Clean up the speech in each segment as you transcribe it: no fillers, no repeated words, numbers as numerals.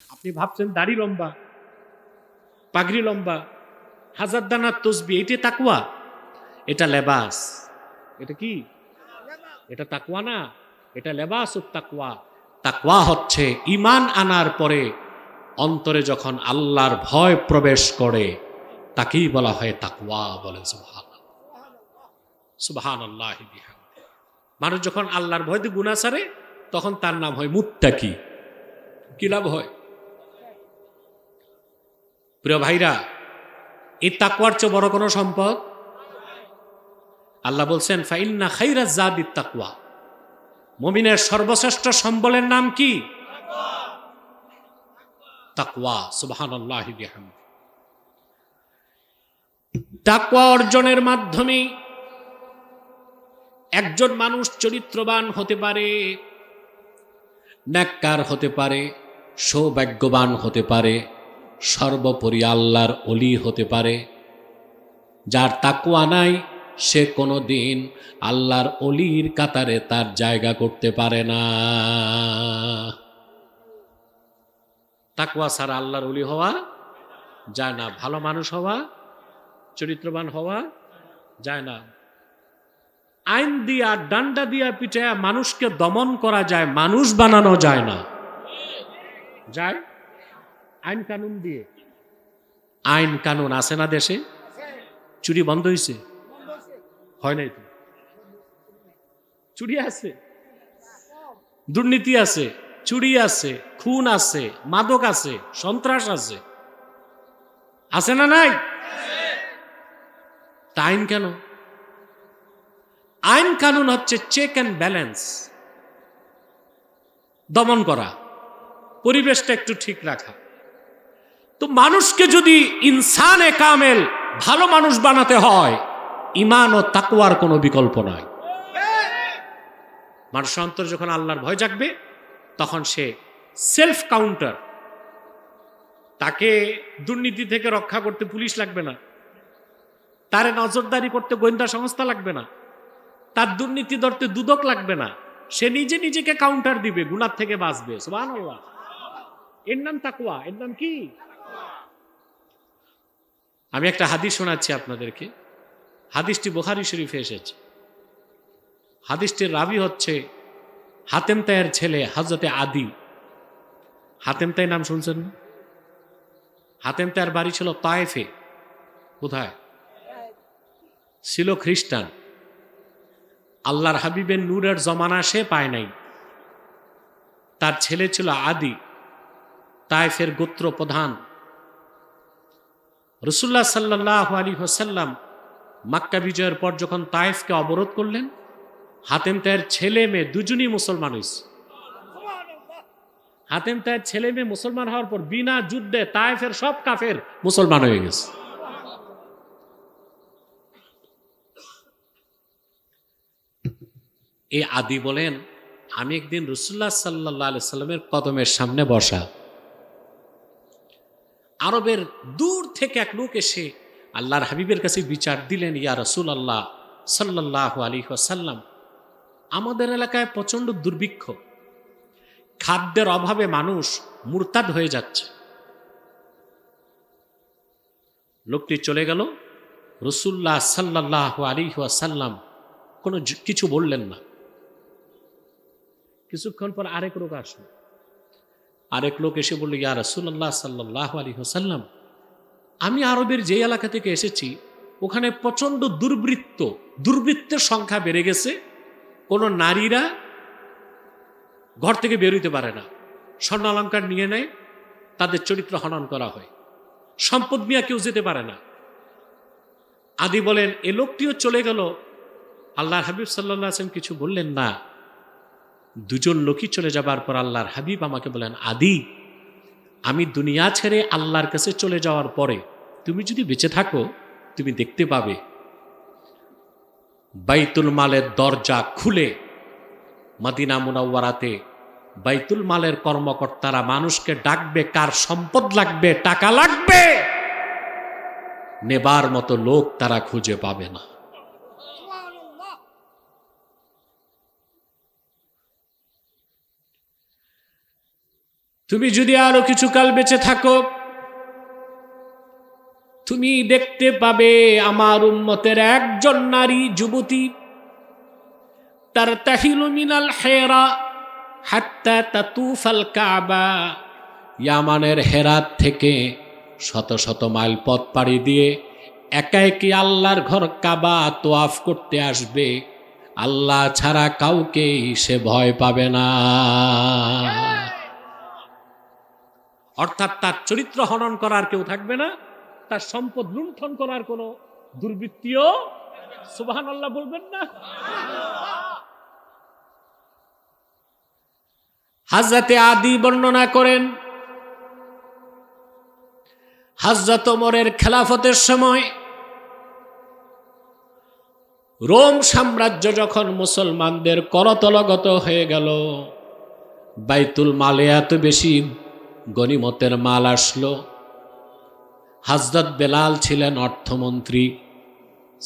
আপনি ভাবছেন দাড়ি লম্বা, পাগড়ি লম্বা, হাজার দানার তসবি, এটি তাকওয়া? এটা লেবাস। এটা কি? এটা তাকওয়া না, এটা লেবাস ও তাকওয়া। তাকওয়া হচ্ছে ঈমান আনার পরে অন্তরে যখন আল্লাহর ভয় প্রবেশ করে তাকেই বলা হয় তাকওয়া। বলেন সুবহানাল্লাহ। সুবহানাল্লাহি বিহামদিহি। মানুষ যখন আল্লাহর ভয়তে গুনাহ ছাড়ে তখন তার নাম হয় মুত্তাকি। কি লাভ হয়? প্রিয় ভাইরা, এই তাকওয়ার চেয়ে বড় কোনো সম্পদ? আল্লাহ বলছেন ফাইন্না খাইরাজ জাদিত তাকওয়া। মুমিনের সর্বশ্রেষ্ঠ সম্বলের নাম কি? তাকওয়া। সুবহানাল্লাহি বিহামদিহি। তাকওয়া অর্জনের মাধ্যমে একজন মানুষ চরিত্রবান হতে পারে, নেককার হতে পারে, সৌভাগ্যবান হতে পারে, সর্বোপরি আল্লাহর ওলি হতে পারে। যার তাকওয়া নাই সে কোনো দিন আল্লাহর ওলির কাতারে তার জায়গা করতে পারে না। তাকওয়া ছাড়া আল্লাহর ওলি হওয়া যায় না, ভালো মানুষ হওয়া, চরিত্রবান হওয়া যায় না। আইন দিয়া ডান্ডা দিয়া পিটায়া মানুষকে দমন করা যায়, মানুষ বানানো যায় না। যায় আইন কানুন দিয়ে। আইন কানুন আছে না দেশে? চুরি বন্ধ হয়েছে? হয় নাই তো। চুরি আছে, দুর্নীতি আছে, চুরি আছে, খুন আছে, মাদক আছে, সন্ত্রাস আছে, আছে না নাই? তা আইন কেন? আইন কানুন হচ্ছে চেক অ্যান্ড ব্যালেন্স, দমন করা, পরিবেশটা একটু ঠিক রাখা। তো মানুষকে যদি ইনসানে কামেল, ভালো মানুষ বানাতে হয়, ঈমান ও তাকওয়ার কোনো বিকল্প নয়। মানুষের অন্তরে যখন আল্লাহর ভয় জাগবে তখন সে সেলফ কাউন্টার। তাকে দুর্নীতি থেকে রক্ষা করতে পুলিশ লাগবে না, তারে নজরদারি করতে গোয়েন্দা সংস্থা লাগবে না, তার দুর্নীতি ধরতে দুদক লাগবে না। সে নিজে নিজেকে কাউন্টার দিবে, গুনাহ থেকে বাঁচবে। সুবহানাল্লাহ। এর নাম তাকওয়া। এর নাম কি? আমি একটা হাদিস শোনাচ্ছি আপনাদেরকে। হাদিসটি বুখারী শরীফে এসেছে। হাদিসটির রাবী হচ্ছে হাতেম তাইয়ের ছেলে হযরতে আদি। হাতেম তাই নাম শুনছেন না? হাতেম তাইয়ের বাড়ি ছিল তায়েফে। কোথায়? ছিল খ্রিস্টান। আল্লাহর হাবিবের নূরের জমানা সে পায় নাই। তার ছেলে ছিল আদি, তায়েফের গোত্র প্রধান। রাসূলুল্লাহ সাল্লাল্লাহু আলাইহি ওয়াসাল্লাম মক্কা বিজয়ের পর যখন তায়েফকে অবরোধ করলেন, হাতেম তাইয়ের ছেলে মেয়ে দুজনই মুসলমান হয়েছে। হাতেম তাইয়ের ছেলে মেয়ে মুসলমান হওয়ার পর বিনা যুদ্ধে তায়েফের সব কাফের মুসলমান হয়ে গেছে। এই আদি বলেন, আমি একদিন রাসূলুল্লাহ সাল্লাল্লাহু আলাইহি সাল্লামের কদমের সামনে বসা। আরবের দূর থেকে এক লোক এসে আল্লাহর হাবিবের কাছে বিচার দিলেন, ইয়া রাসূলুল্লাহ সাল্লাল্লাহু আলাইহি ওয়াসাল্লাম, আমাদের এলাকায় প্রচণ্ড দুর্ভিক্ষ, খাদ্যের অভাবে মানুষ মুরতাদ হয়ে যাচ্ছে। লোকটি চলে গেল। রাসূলুল্লাহ সাল্লাল্লাহু আলাইহি ওয়াসাল্লাম কোনো কিছু বললেন না। কিছুক্ষণ পর আরেক লোক আসলো। আরেক লোক এসে বলল, ইয়া রাসূলুল্লাহ সাল্লাল্লাহু আলাইহি ওয়াসাল্লাম, আমি আরবের যে এলাকা থেকে এসেছি ওখানে প্রচণ্ড দুর্বৃত্তের সংখ্যা বেড়ে গেছে। কোনো নারীরা ঘর থেকে বেরোতে পারে না, স্বর্ণ অলংকার নিয়ে নেয়, তাদের চরিত্র হনন করা হয়, সম্পদ নিয়ে কেউ যেতে পারে না। আদি বলেন, এ লোকটিও চলে গেল। আল্লাহর হাবিব সাল্লাল্লাহু আলাইহি ওয়াসাল্লাম কিছু বললেন না। দুজন লোকই চলে যাবার পর আল্লাহর হাবিব আমাকে বলেন, আদি, আমি দুনিয়া ছেড়ে আল্লাহর কাছে চলে যাওয়ার পরে তুমি যদি বেঁচে থাকো তুমি দেখতে পাবে বাইতুল মালের দরজা খুলে মদিনা মুনাওয়ারাতে বাইতুল মালের কর্মকর্তারা মানুষকে ডাকবে, কার সম্পদ লাগবে, টাকা লাগবে, নেবার মতো লোক তারা খুঁজে পাবে না। তুমি যদি আরো কিছু কাল বেঁচে থাকো, তুমি দেখতে পাবে আমার উম্মতের একজন নারী যুবতী তার তাহিলু মিনাল হেরা হাত্তা তাতুফাল কাবা, ইয়ামানের হেরাত থেকে শত শত মাইল পথ পাড়ি দিয়ে একা একই আল্লাহর ঘর কাবা তোয়াফ করতে আসবে। আল্লাহ ছাড়া কাউকেই সে ভয় পাবে না। অর্থাৎ তার চরিত্র হনন করার কেউ থাকবে না, তার সম্পদ লুণ্ঠন করার কোনো দুর্বৃত্তীয়, সুবহানাল্লাহ বলবেন না? হযরতে আদি বর্ণনা করেন, হযরত ওমরের খেলাফতের সময় রোম সাম্রাজ্য যখন মুসলমানদের করতলগত হয়ে গেল, বাইতুল মালে এত বেশি গনিমতের মাল আসলো। হযরত বেলাল ছিলেন অর্থমন্ত্রী,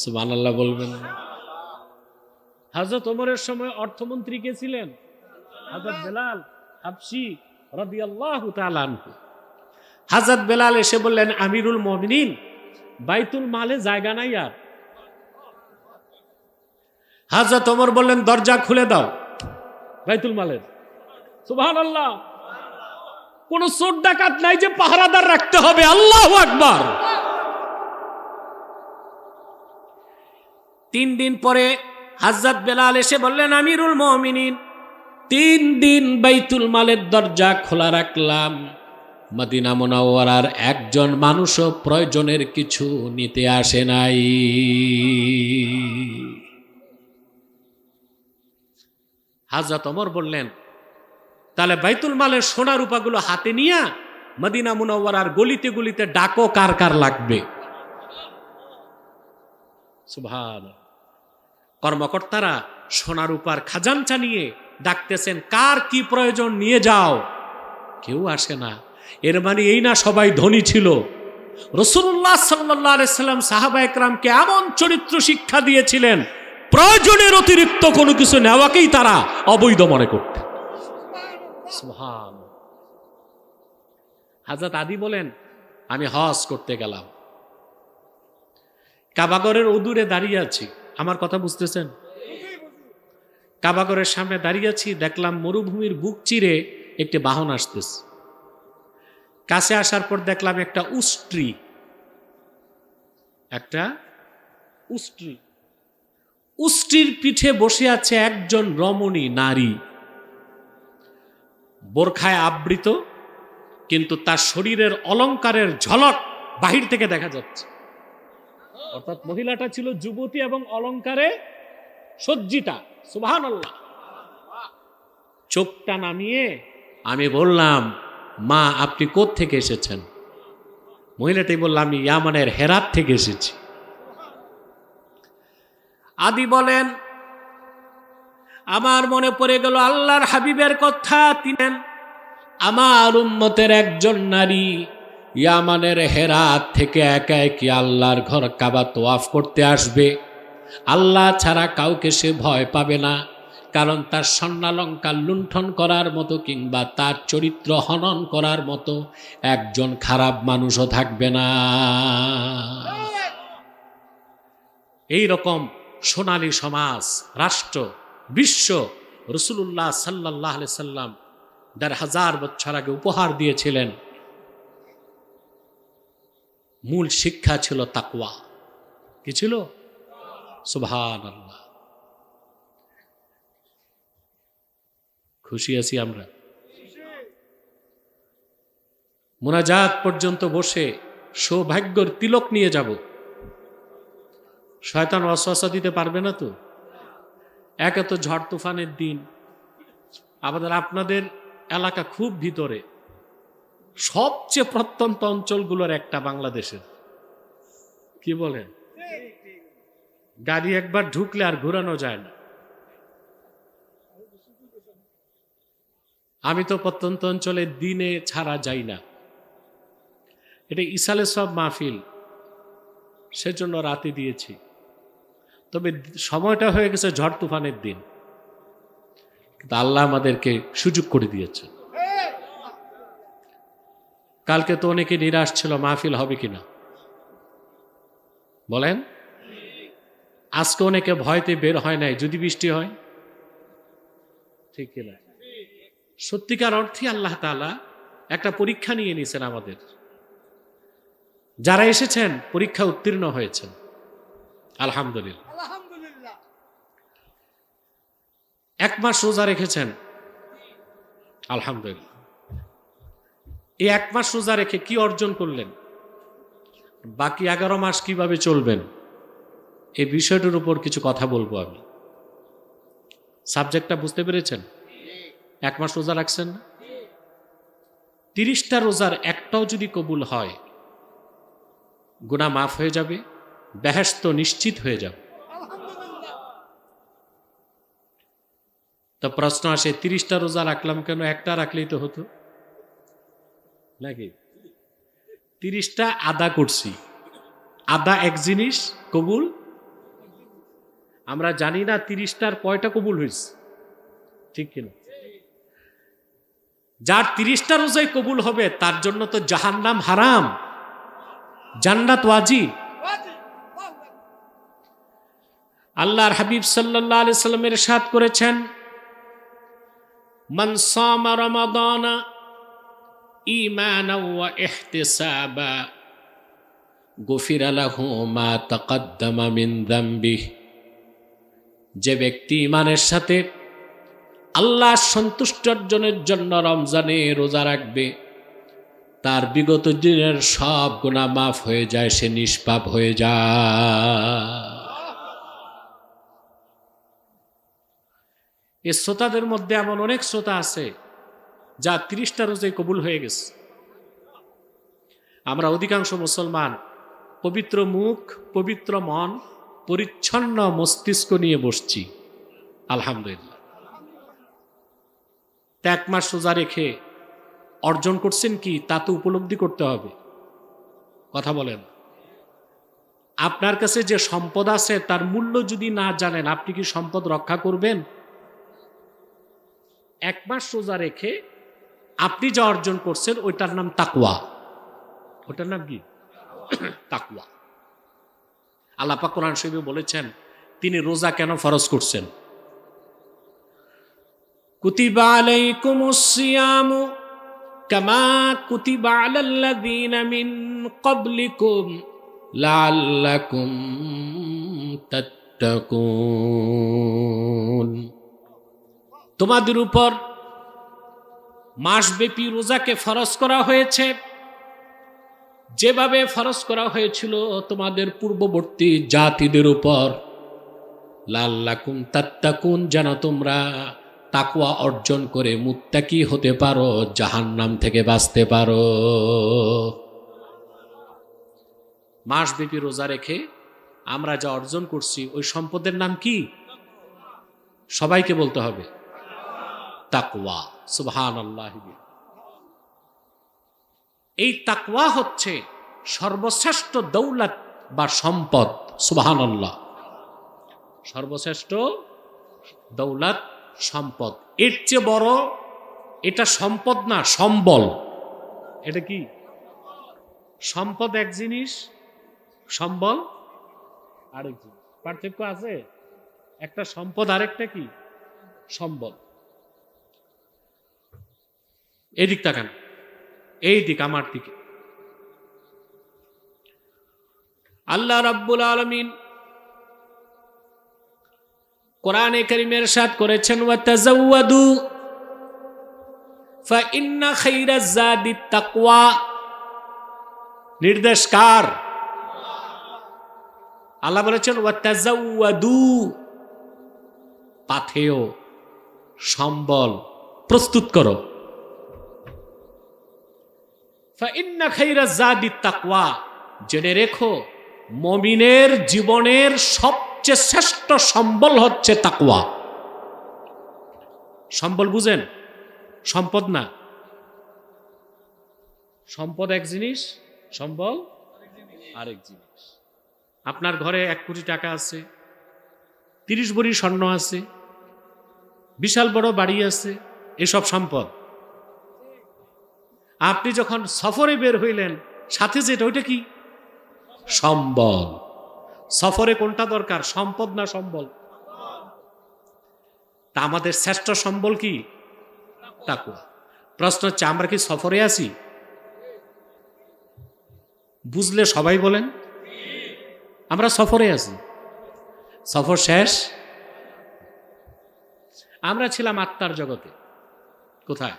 সুবহানাল্লাহ বলবেন। হযরত ওমরের সময় অর্থমন্ত্রী কে ছিলেন? হযরত বেলাল হাবশী রাদিয়াল্লাহু তাআলা আনহু। হযরত বেলাল এসে বললেন, আমিরুল মুমিনিন, বাইতুল মালে জায়গা নাই আর। হযরত ওমর বললেন, দরজা খুলে দাও বাইতুল মালের। সুবহানাল্লাহ। কোন চোর ডাকাত নাই যে পাহারাদার রাখতে হবে। আল্লাহু আকবার। 3 দিন পরে হযরত বেলাল এসে বললেন, আমিরুল মুমিনিন, 3 দিন বাইতুল মালের দরজা খোলা রাখলাম, মদিনা মুনাওয়ারার একজন মানুষও প্রয়োজনের কিছু নিতে আসে নাই। হযরত ওমর বললেন, তাহলে বাইতুল মালের সোনা রূপাগুলো হাতে নিয়ে মদিনা মুনাওয়ারার গলিতে গলিতে ডাকো কার কার লাগবে। সুবহানাল্লাহ। কর্মকর্তারা সোনা রূপার খাজাঞ্চা নিয়ে ডাকতেছেন, কার কি প্রয়োজন নিয়ে যাও। কেউ আসে না। এর মানে এই না সবাই ধনী ছিল। রাসূলুল্লাহ সাল্লাল্লাহু আলাইহি সাল্লাম সাহাবায়ে কেরামকে এমন চরিত্র শিক্ষা দিয়েছিলেন, প্রয়োজনের অতিরিক্ত কোনো কিছু নেওয়াকেই তারা অবৈধ মনে করতেন। সুবহানাল্লাহ। হযরত আদি বলেন, আমি হজ করতে গেলাম, কাবাগরের অদূরে দাঁড়িয়ে আছি। আমার কথা বুঝতেছেন? কাবাগরের সামনে দাঁড়িয়ে আছি, দেখলাম মরুভূমির বুক চিরে একটি বাহন আসতেছে। কাছে আসার পর দেখলাম একটা উষ্ট্রির পিঠে বসে আছে একজন রমণী নারী, বোরখায় আবৃত, কিন্তু তার শরীরের অলংকারের ঝলক বাহির থেকে দেখা যাচ্ছে। অর্থাৎ মহিলাটা ছিল যুবতী এবং অলংকারে সজ্জিতা। সুবহানাল্লাহ। চোখটা নামিয়ে আমি বললাম, মা আপনি কোথা থেকে এসেছেন? মহিলাটি বলল, আমি ইয়ামানের হেরাত থেকে এসেছি। আদি বলেন, আমার মনে পড়ে গেল আল্লাহর হাবিবের কথা। তিনি আমার উম্মতের একজন নারী ইয়ামানের হেরাত থেকে একা একই আল্লাহর ঘর কাবা তোয়াফ করতে আসবে। আল্লাহ ছাড়া কাউকে সে ভয় পাবে না, কারণ তার স্বর্ণালঙ্কার লুণ্ঠন করার মতো কিংবা তার চরিত্র হনন করার মতো একজন খারাপ মানুষও থাকবে না। এই রকম সোনালী সমাজ, রাষ্ট্র, বিশ্ব রাসূলুল্লাহ সাল্লাল্লাহু আলাইহি সাল্লাম ১,৫০০ বছর আগে উপহার দিয়েছিলেন। মূল শিক্ষা ছিল তাকওয়া। কি ছিল? সুবহানাল্লাহ। খুশি আছি আমরা। মুনাজাত পর্যন্ত বসে সৌভাগ্যর তিলক নিয়ে যাব। শয়তান ওয়াসওয়াসা দিতে পারবে না তো? একে তো ঝড় তুফানের দিন, আপনাদের এলাকা খুব ভিতরে, সবচেয়ে প্রত্যন্ত অঞ্চলগুলোর একটা বাংলাদেশের। কি বলেন? গাড়ি একবার ঢুকলে আর ঘোরানো যায় না। আমি তো প্রত্যন্ত অঞ্চলে দিনে ছাড়া যাই না। এটা ইসালে সব মাহফিল, সেজন্য রাতে দিয়েছি। তবে সময়টা হয়ে গেছে ঝড় তুফানের দিন, কিন্তু আল্লাহ আমাদেরকে সুযোগ করে দিয়েছে। কালকে তো অনেকে নিরাশ ছিল, মাহফিল হবে কিনা বলেন। আজকে অনেকে ভয়তে বের হয় নাই, যদি বৃষ্টি হয়। ঠিক কিনা? সত্যিকার অর্থে আল্লাহ তাআলা একটা পরীক্ষা নিয়ে নিয়েছেন আমাদের। যারা এসেছেন পরীক্ষা উত্তীর্ণ হয়েছেন, আলহামদুলিল্লাহ। এক মাস রোজা রেখেছেন, আলহামদুলিল্লাহ। এই এক মাস রোজা রেখে কি অর্জন করলেন, বাকি 11 মাস কিভাবে চলবেন, এই বিষয়টার উপর কিছু কথা বলবো আমি। সাবজেক্টটা বুঝতে পেরেছেন? এক মাস রোজা রাখছেন, 30টা রোজার একটাও যদি কবুল হয়, গুনাহ মাফ হয়ে যাবে, বেহেশত নিশ্চিত হয়ে যাবে। তো প্রশ্ন আসে, 30টা রোজা রাখলাম কেন, একটা রাখলেই তো হতো নাকি? 30টা আদা করছি, আদা এক জিনিস, কবুল আমরা জানি না 30টার কয়টা কবুল হয়েছে, ঠিক কিনা? যার 30টা রোজাই কবুল হবে তার জন্য তো জাহান্নাম হারাম, জান্নাত ওয়াজিব। আল্লাহর হাবিব সাল্লাল্লাহু আলাইহি সাল্লাম ইরশাদ করেছেন, মান সামা রমাদানা ঈমানাও ওয়া ইহতিসাবা গুফিরা লাহু মা তাকদ্দামা মিন যামবিহি। যে ব্যক্তি ঈমানের সাথে আল্লাহ সন্তুষ্টি অর্জনের জন্য রমজানে রোজা রাখবে, তার বিগত দিনের সব গুনাহ মাফ হয়ে যায়, সে নিষ্পাপ হয়ে যায়। এই শ্রোতাদের মধ্যে এমন অনেক শ্রোতা আছে যা 30টা রোজায় কবুল হয়ে গেছে। আমরা অধিকাংশ মুসলমান পবিত্র মুখ, পবিত্র মন, পরিচ্ছন্ন মস্তিষ্ক নিয়ে বসছি, আলহামদুলিল্লাহ। এক মাস রোজা রেখে অর্জন করছেন কি, তা তো উপলব্ধি করতে হবে। কথা বলেন। আপনার কাছে যে সম্পদ আছে তার মূল্য যদি না জানেন, আপনি কি সম্পদ রক্ষা করবেন? এক মাস রোজা রেখে আপনি যা অর্জন করছেন ওইটার নাম তাকওয়া। ওটার নাম কি? তাকওয়া। আল্লাহ পাক কোরআন শরীফে বলেছেন তিনি রোজা কেন ফরজ করছেন। কুতিবা আলাইকুমুস সিয়ামু কামা কুতিবা আলাল্লাযীনা মিন ক্বাবলিকুম লাআল্লাকুম তাত্তাকুন। তোমাদের উপর মাসব্যাপী রোজাকে ফরজ করা হয়েছে, যেভাবে ফরজ করা হয়েছিল তোমাদের পূর্ববর্তী জাতিদের উপর। লাআল্লাকুম তাত্তাকুন, যেন তোমরা তাকওয়া অর্জন করে মুত্তাকি হতে পারো, জাহান্নাম থেকে বাঁচতে পারো। মাসব্যাপী রোজা রেখে আমরা যা অর্জন করছি ওই সম্পদের নাম কি? সবাইকে বলতে হবে তাকওয়া। সুবহানাল্লাহ। এই তাকওয়া হচ্ছে সর্বশ্রেষ্ঠ দৌলত বা সম্পদ। সুবহানাল্লাহ। সর্বশ্রেষ্ঠ দৌলত, সম্পদ। এর চেয়ে বড় এটা সম্পদ না, সম্বল। এটা কি? সম্পদ এক জিনিস, সম্বল আরেক জিনিস। পার্থক্য আছে? একটা সম্পদ, আরেকটা কি? সম্বল। এদিক তাকান, এই দিক, আমার দিকে। আল্লাহ রাব্বুল আলামিন কোরআনে কারীমে ইরশাদ করেছেন, ওয়া তাযাওয়াদু ফা ইন্না খায়রাজ যাদিত তাকওয়া। নির্দেশ কার? আল্লাহ বলেছেন ওয়া তাযাওয়াদু, পাথেয়, সম্বল প্রস্তুত করো। ফা ইন্না খায়রাজ যাদিত তাকওয়া, জেনে রেখো মুমিনের জীবনের সবচেয়ে শ্রেষ্ঠ সম্বল হচ্ছে তাকওয়া। সম্বল বুঝেন? সম্পদ না। সম্পদ এক জিনিস, সম্বল আরেক জিনিস। আপনার ঘরে 1 কোটি টাকা আছে, 30 ভরি স্বর্ণ আছে, বিশাল বড় বাড়ি আছে, এসব সম্পদ। আপনি যখন সফরে বের হইলেন, সাথে যেটা ওইটা কি? সম্বল। সফরে কোনটা দরকার, সম্পদ না সম্বল? তা আমাদের শ্রেষ্ঠ সম্বল কি? তাকওয়া। প্রশ্ন হচ্ছে, আমরা কি সফরে আছি? বুঝলে সবাই বলেন আমরা সফরে আছি। সফর শেষ, আমরা ছিলাম আত্মার জগতে। কোথায়?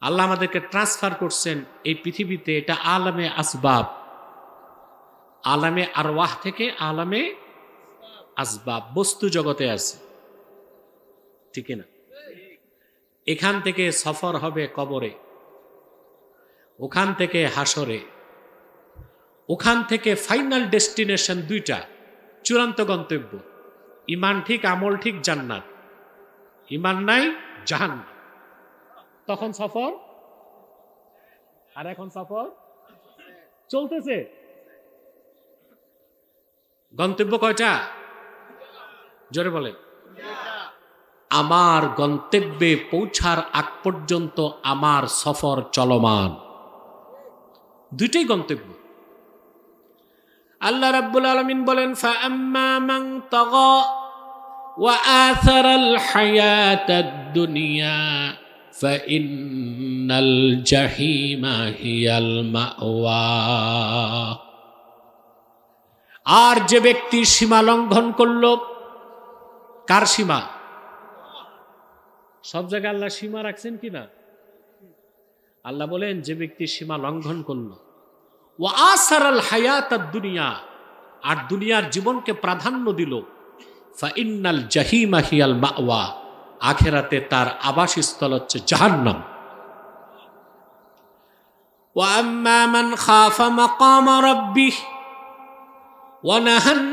আল্লাহ আমাদেরকে ট্রান্সফার করছেন এই পৃথিবীতে। এটা আলামে আসবাব, আলামে আরওয়াহ থেকে আলামে আসবাব, বস্তু জগতে আছে, ঠিক না? এখান থেকে সফর হবে কবরে, ওখান থেকে হাসরে, ওখান থেকে ফাইনাল ডেস্টিনেশন দুইটা, চূড়ান্ত গন্তব্য। ইমান ঠিক, আমল ঠিক, জান্নাত। ইমান নাই, জাহান্নাম। তখন সফর, আর এখন সফর চলতেছে। গন্তব্য কয়টা? জোরে বলে। আমার গন্তব্যে পৌঁছার আগ পর্যন্ত আমার সফর চলমান। দুইটাই গন্তব্য। আল্লাহ রাব্বুল আলামিন বলেন, ফাআম্মা মান তাগা ওয়া আথারাল হায়াতাদ দুনিয়া ফাইন্নাল জাহিমা হিয়াল মাওয়া। আর যে ব্যক্তি সীমা লঙ্ঘন করল, কার সীমা? সব জায়গায় আল্লাহ সীমা রাখছেন কিনা? আল্লাহ বলেন, যে ব্যক্তি সীমা লঙ্ঘন করল, ওয়া আসারাল হায়াতাদ দুনিয়া, আর দুনিয়ার জীবনকে প্রাধান্য দিল, ফাইন্নাল জাহিমা হিয়াল মাওয়া, আখিরাতে তার আবাসস্থল হচ্ছে জাহান্নাম। ওয়া আম্মা মান খাফা মাকামা রাব্বিহ ওয়া নাহান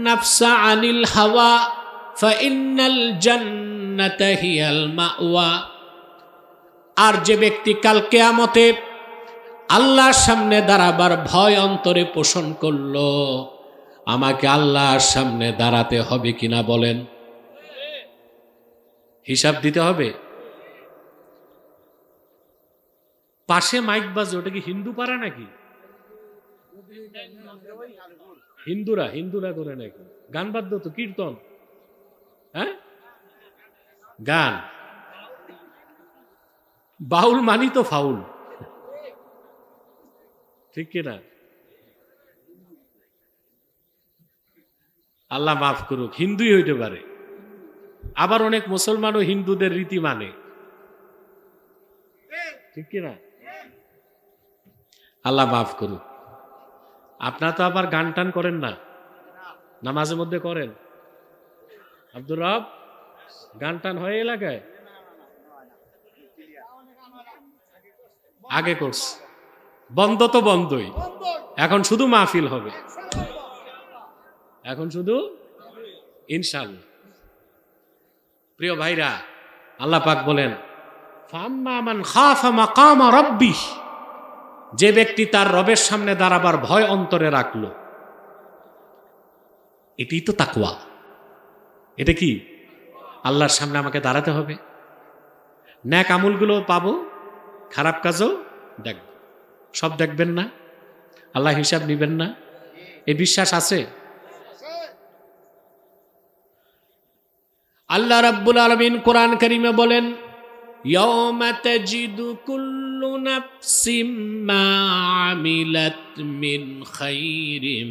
নাফসা আনিল হাওয়া ফাইন্নাল জান্নাতা হিয়াল মাওয়া। আর যে ব্যক্তি কাল কিয়ামতে আল্লাহর সামনে দাঁড়াবার ভয় অন্তরে পোষণ করল, আমাকে আল্লাহর সামনে দাঁড়াতে হবে কিনা বলেন? হিসাব দিতে হবে। পাশে মাইক বাজে, ওটা কি হিন্দু পাড়া নাকি? হিন্দুরা করে নাকি? গান বাদ্য তো, কীর্তন, হ্যাঁ গান। বাউল মানি তো ফাউল, ঠিক কিনা? আল্লাহ মাফ করুক, হিন্দুই হইতে পারে, আবার অনেক মুসলমানও হিন্দুদের রীতি মানে, ঠিক কিনা? আল্লাহ মাফ করুক। আপনারা তো আবার গান টান করেন না, নামাজের মধ্যে করেন? আব্দুর রব, গান টান হয় এলাকায়? আগে করছে, বন্ধ তো বন্ধই, এখন শুধু মাহফিল হবে, এখন শুধু ইনশাআল্লাহ। প্রিয় ভাইরা, আল্লাহ পাক বলেন, ফাম্মা মান খাফা মাকামা রাব্বিহ, যে ব্যক্তি তার রবের সামনে দাঁড়াবার ভয় অন্তরে রাখলো, এটাই তো তাকওয়া। এটা কি? আল্লাহর সামনে আমাকে দাঁড়াতে হবে, ন্যাক আমলগুলো পাবো, খারাপ কাজও দেখব। সব দেখবেন না, আল্লাহ হিসাব নিবেন না, এই বিশ্বাস আছে? আল্লাহ রাব্বুল আলামিন কোরআন কারীমে বলেন, ইয়াওমা তাজিদু কুল্লু নাফসিম মা আমিলাত মিন খাইরিন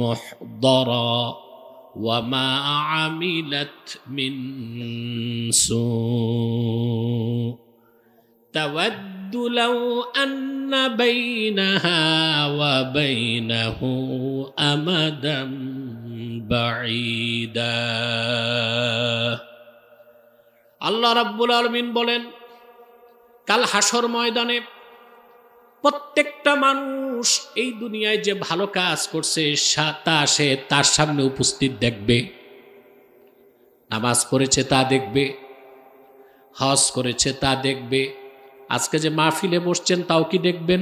মুহদারা ওয়া মা আমিলাত মিন সু তাওয়াদ্দু লাউ আন্না বাইনাহা ওয়া বাইনাহু আমাদাম বাঈদা। আল্লাহ রাব্বুল আলামিন বলেন, কাল হাসর ময়দানে প্রত্যেকটা মানুষ এই দুনিয়ায় যে ভালো কাজ করছে তা সে তার সামনে উপস্থিত দেখবে। নামাজ পড়েছে তা দেখবে, হজ করেছে তা দেখবে, আজকে যে মাহফিলে বসছেন তাও কি দেখবেন?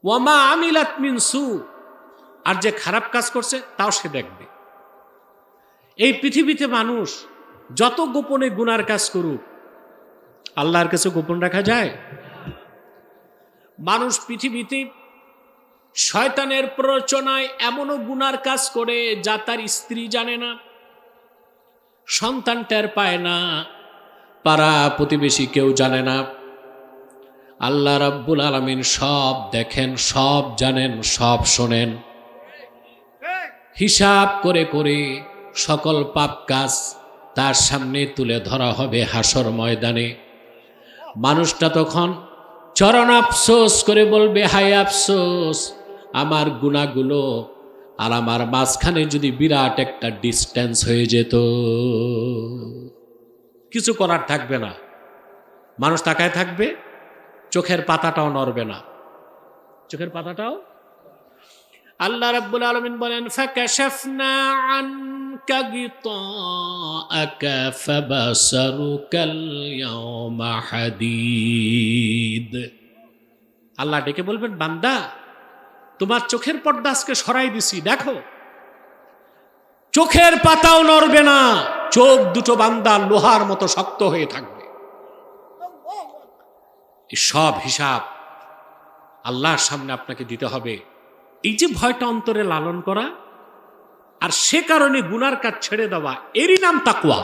ওয়া মা আমিলাত মিন সু, আর যে খারাপ কাজ করছে তাও সে দেখবে। এই পৃথিবীতে মানুষ যত গোপনে গুনার কাজ করুক, আল্লাহর কাছে গোপন রাখা যায়? মানুষ পৃথিবীতে শয়তানের প্ররোচনায় এমনও গুনার কাজ করে যা তার স্ত্রী জানে না, সন্তান টের পায় না, পাড়া প্রতিবেশী কেউ জানে না। আল্লাহ রাব্বুল আলামিন সব দেখেন, সব জানেন, সব শোনেন। হিসাব করে করে সকল পাপ কাজ তার সামনে তুলে ধরা হবে হাসর ময়দানে। মানুষটা তখন চরণ আফসোস করে বলবে, হায় আফসোস, আমার গুনাহগুলো আর আমার মাঝখানে যদি বিরাট একটা ডিস্টেন্স হয়ে যেত, কিছু করার থাকবে না। মানুষ তাকায় থাকবে, চোখের পাতাটাও নড়বে না, চোখের পাতাটাও। আল্লাহ রাব্বুল আলামিন বলেন, ফাকাশাফনা আনকা গিতাআকা ফাবাসারুকাল ইয়াওমা হাদীদ। আল্লাহ ডেকে বলবেন, বান্দা, তোমার চোখের পর্দা আজকে সরাই দিছি, দেখো চোখের পাতাও নড়বে না, চোখ দুটো বান্দা লোহার মতো শক্ত হয়ে থাকবে। এই সব হিসাব আল্লাহর সামনে আপনাকে দিতে হবে। এই যে ভয়টা অন্তরে লালন করা আর সে কারণে গুনার কাজ ছেড়ে দেওয়া, এরই নাম তাকওয়া।